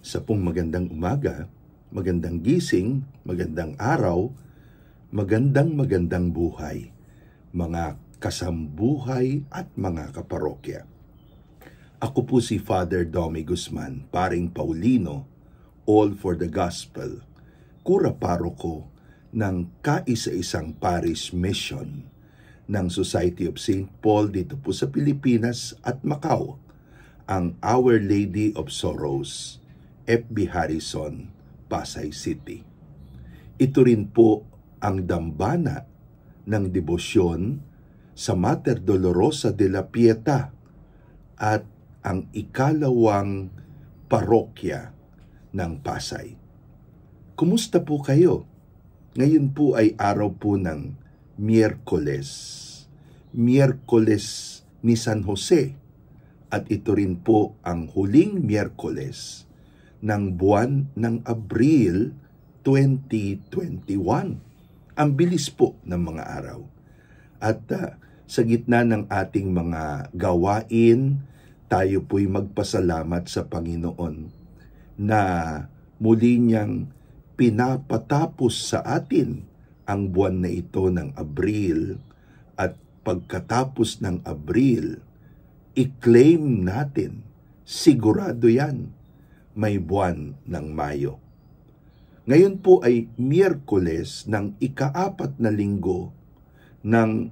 Magandang umaga, magandang gising, magandang araw, magandang buhay, mga kasambuhay at mga kaparokya. Ako po si Father Domi Guzman, Paring Paulino, All for the Gospel, Kura Paroko ng kaisa-isang parish mission ng Society of St. Paul dito po sa Pilipinas at Macau, ang Our Lady of Sorrows, FB Harrison, Pasay City. Ito rin po ang dambana ng debosyon sa Mater Dolorosa de la Pieta at ang ikalawang parokya ng Pasay. Kumusta po kayo? Ngayon po ay araw po ng Miyerkules ni San Jose, at ito rin po ang huling Miyerkules ng buwan ng Abril 2021. Ang bilis po ng mga araw. At sa gitna ng ating mga gawain, tayo po'y magpasalamat sa Panginoon na muli niyang pinapatapos sa atin ang buwan na ito ng Abril, at pagkatapos ng Abril, i-claim natin, sigurado yan, may buwan ng Mayo. Ngayon po ay Miyerkules ng ika-4 na linggo ng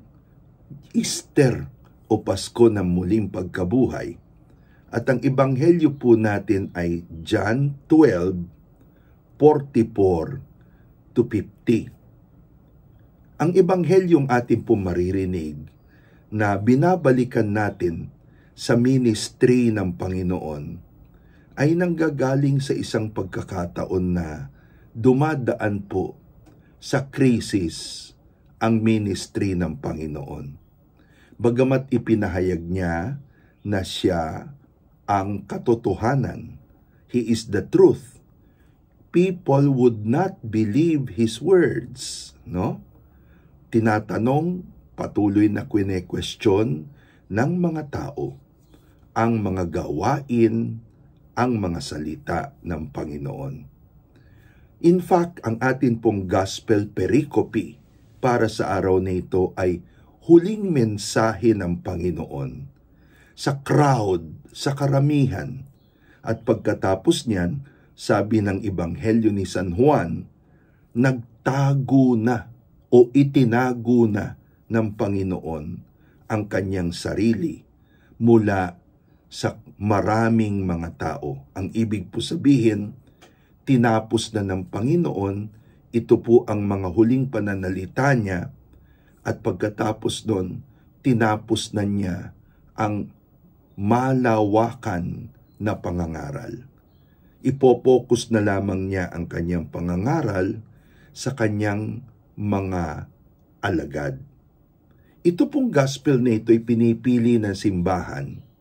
Easter o Pasko ng muling pagkabuhay. At ang ebanghelyo po natin ay John 12:44 to 50. Ang ebanghelyong atin po maririnig na binabalikan natin sa ministry ng Panginoon ay nanggagaling sa isang pagkakataon na dumadaan po sa krisis ang ministry ng Panginoon. Bagamat ipinahayag niya na siya ang katotohanan, He is the truth, people would not believe His words, no? Tinatanong, patuloy na kwene-question ng mga tao ang mga gawain, ang mga salita ng Panginoon. In fact, ang atin pong gospel pericope para sa araw na ito ay huling mensahe ng Panginoon sa crowd, sa karamihan. At pagkatapos niyan, sabi ng Ebanghelyo ni San Juan, nagtago na o itinago na ng Panginoon ang kanyang sarili mula sa maraming mga tao. Ang ibig po sabihin, tinapos na ng Panginoon, ito po ang mga huling pananalita niya, at pagkatapos doon, tinapos na niya ang malawakan na pangangaral. Ipopokus na lamang niya ang kanyang pangangaral sa kanyang mga alagad. Ito pong gospel na ito ay pinipili ng simbahan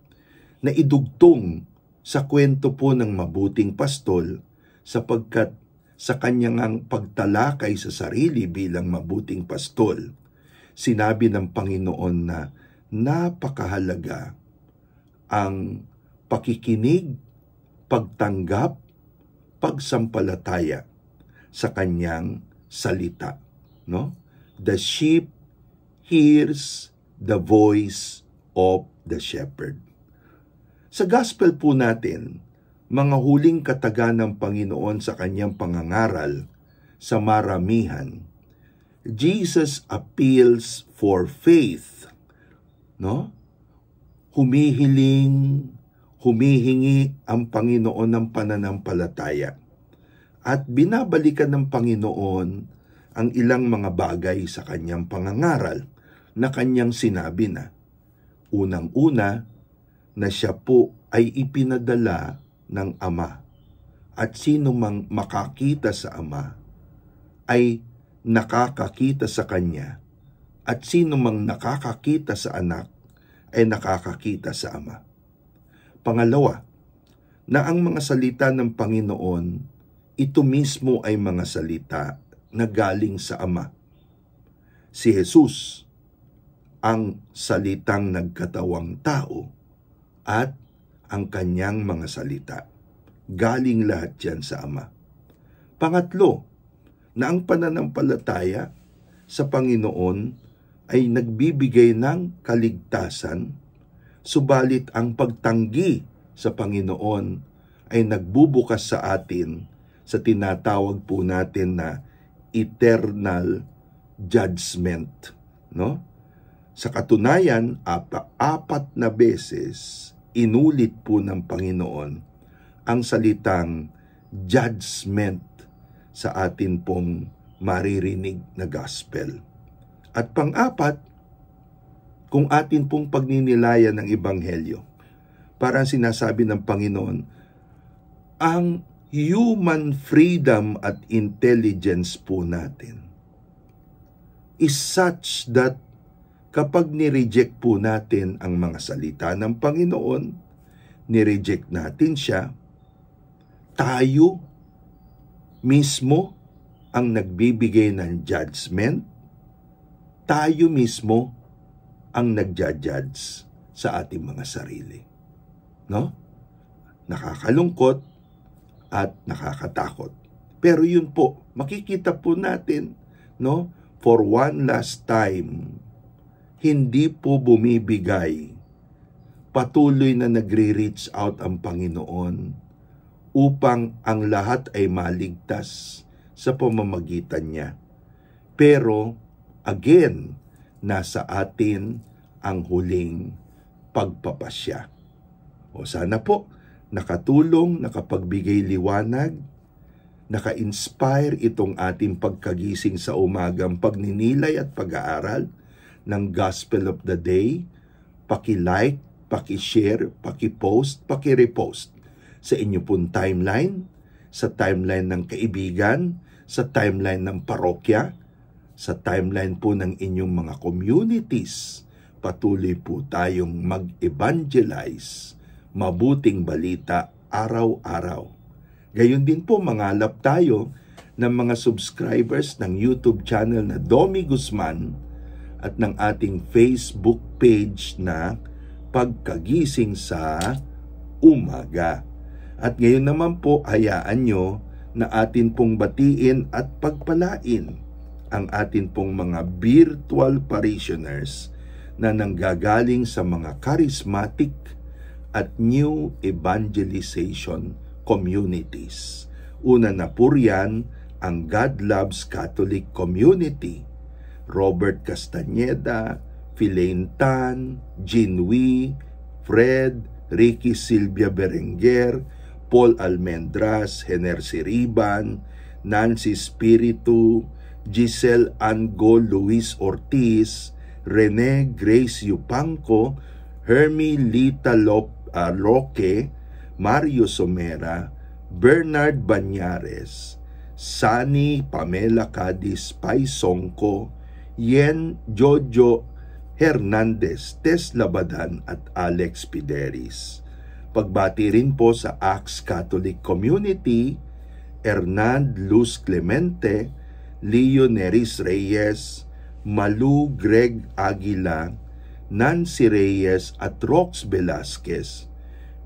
na idugtong sa kwento po ng mabuting pastol, sapagkat sa kanyang pagtalakay sa sarili bilang mabuting pastol, sinabi ng Panginoon na napakahalaga ang pakikinig, pagtanggap, pagsampalataya sa kanyang salita, no? The sheep hears the voice of the shepherd. Sa gospel po natin, mga huling kataga ng Panginoon sa kanyang pangangaral sa maramihan, Jesus appeals for faith, no? Humihingi ang Panginoon ng pananampalataya. At binabalikan ng Panginoon ang ilang mga bagay sa kanyang pangangaral na kanyang sinabi na, unang-una, na siya po ay ipinadala ng Ama, at sino mang makakita sa Ama ay nakakakita sa Kanya, at sino mang nakakakita sa Anak ay nakakakita sa Ama. Pangalawa, na ang mga salita ng Panginoon, ito mismo ay mga salita na galing sa Ama. Si Jesus, ang salitang nagkatawang tao, at ang kanyang mga salita. galing lahat yan sa Ama. Pangatlo, na ang pananampalataya sa Panginoon ay nagbibigay ng kaligtasan, subalit ang pagtanggi sa Panginoon ay nagbubukas sa atin sa tinatawag po natin na eternal judgment, no? Sa katunayan, apat na beses inulit po ng Panginoon ang salitang judgment sa atin pong maririnig na gospel. At pang-apat, kung atin pong pagninilayan ng Ebanghelyo, parang sinasabi ng Panginoon, ang human freedom at intelligence po natin is such that kapag nireject po natin ang mga salita ng Panginoon, nireject natin siya, tayo mismo ang nagbibigay ng judgment, tayo mismo ang nagja-judge sa ating mga sarili. No? Nakakalungkot at nakakatakot. Pero yun po, makikita po natin, no? For one last time, hindi po bumibigay. Patuloy na nagre-reach out ang Panginoon upang ang lahat ay maligtas sa pamamagitan niya. Pero, again, nasa atin ang huling pagpapasya. O sana po, nakatulong, nakapagbigay liwanag, naka-inspire itong ating pagkagising sa umagang pagninilay at pag-aaral ng Gospel of the Day. Paki-like, paki-share, paki-post, paki-repost sa inyo pong timeline, sa timeline ng kaibigan, sa timeline ng parokya, sa timeline po ng inyong mga communities. Patuloy po tayong mag-evangelize, mabuting balita araw-araw. Gayon din po mangalap tayo ng mga subscribers ng YouTube channel na Domi Guzman at ng ating Facebook page na Pagkagising sa Umaga. At ngayon naman po, hayaan nyo na atin pong batiin at pagpalain ang atin pong mga virtual parishioners na nanggagaling sa mga charismatic at new evangelization communities. Una na po riyan ang God Loves Catholic Community. Robert Castañeda, Philaine Tan, Jean Wee, Fred, Ricky Silvia Berenguer, Paul Almendras, Hener Siriban, Nancy Spiritu, Giselle Ango Luis Ortiz, Rene Grace Yupanco, Hermie Lita Loque, Mario Somera, Bernard Banyares, Sani Pamela Cadiz Paisongko, Yen Jojo Hernandez, Tess Labadan at Alex Pideris. Pagbati rin po sa Acts Catholic Community, Hernand Luz Clemente, Leo Neris Reyes, Malu Greg Aguila, Nancy Reyes at Rox Velasquez,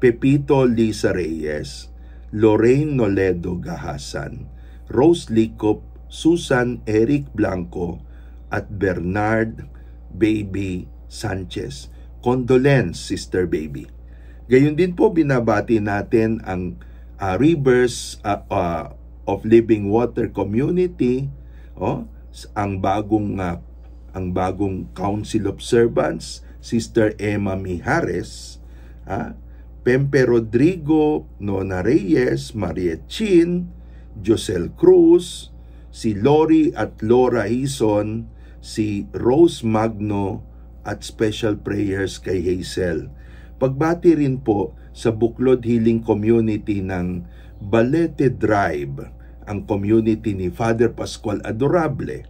Pepito Lisa Reyes, Lorraine Noledo Gahasan, Rose Licop, Susan Eric Blanco, at Bernard Baby Sanchez. Condolence, Sister Baby. Gayon din po, binabati natin ang Rivers of Living Water Community, ang bagong Council of Servants, Sister Emma Mijares, Pempe Rodrigo, Nona Reyes, Maria Chin, Josel Cruz, si Lori at Laura Hison, si Rose Magno, at special prayers kay Hazel. Pagbati rin po sa Buklod Healing Community ng Balete Drive, ang community ni Father Pascual Adorable,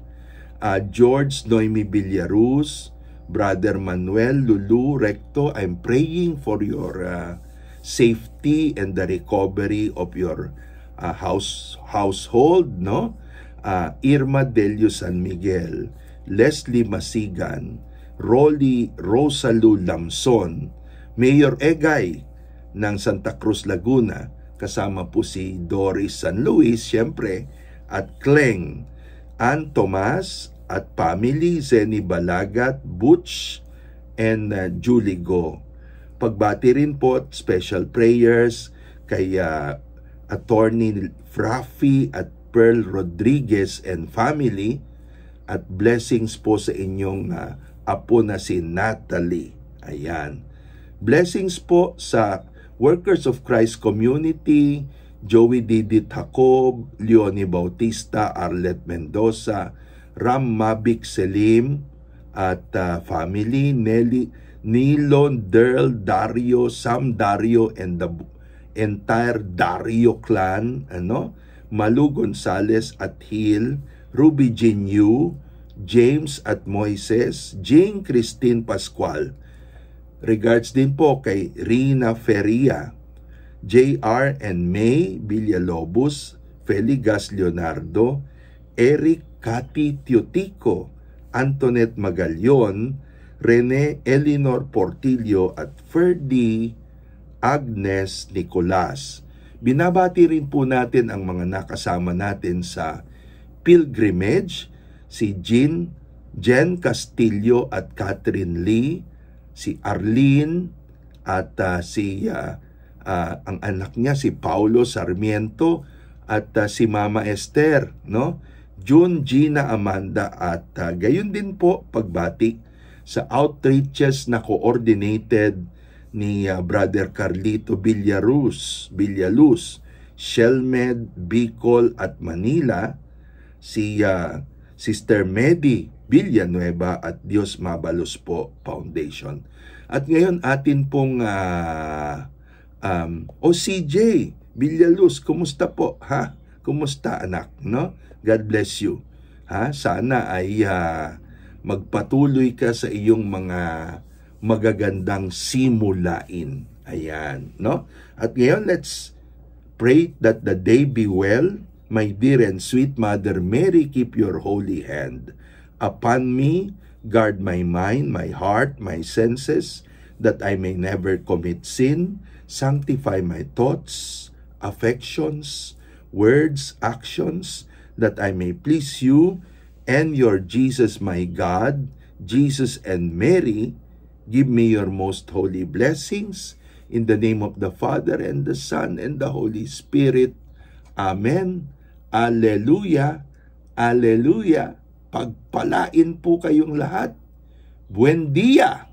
George Noemi Villaruz, Brother Manuel Lulu Recto. I'm praying for your safety and the recovery of your household, no? Irma Delio San Miguel, Leslie Masigan, Rolly Rosalu Lamson, Mayor Egay ng Santa Cruz, Laguna, kasama po si Doris San Luis, syempre, at Kleng, Ann Tomas, at family, Zenny Balagat, Butch, and Julie Go. Pagbati rin po, special prayers kay Attorney Frafi at Pearl Rodriguez and family, at blessings po sa inyong apo na si Natalie. Ayan. Blessings po sa Workers of Christ Community, Joey Didit Jacob, Leonie Bautista, Arlet Mendoza, Ram Mabik Selim, at family, Nilon, Derl, Dario, Sam Dario, and the entire Dario clan, Malu Gonzales at Hill, Ruby Jean Yu, James at Moises, Jane Christine Pascual. Regards din po kay Rina Feria, JR and May Villalobos, Feligas Leonardo, Eric Cathy Tiotico, Antoinette Magallon, Rene Elinor Portillo at Ferdy Agnes Nicolas. Binabati rin po natin ang mga nakasama natin sa pilgrimage, si Jen Castillo at Catherine Lee, si Arlene at ang anak niya si Paulo Sarmiento at si Mama Esther, June, Gina, Amanda, at gayon din po pagbati sa outreaches na coordinated ni Brother Carlito Villaluz, Shelmed, Bicol at Manila, si Sister Medi Villanueva at Dios Mabalos po Foundation. At ngayon atin pong CJ Villaluz, kumusta po, ha? Kumusta anak, God bless you. Sana ay magpatuloy ka sa iyong mga magagandang simulain. Ayan, At ngayon, let's pray that the day be well. My dear and sweet Mother Mary, keep your holy hand upon me, guard my mind, my heart, my senses, that I may never commit sin. Sanctify my thoughts, affections, words, actions, that I may please you and your Jesus, my God. Jesus and Mary, give me your most holy blessings. In the name of the Father, and the Son, and the Holy Spirit. Amen. Alleluia. Alleluia. Pagpalain po kayong lahat. Buen dia.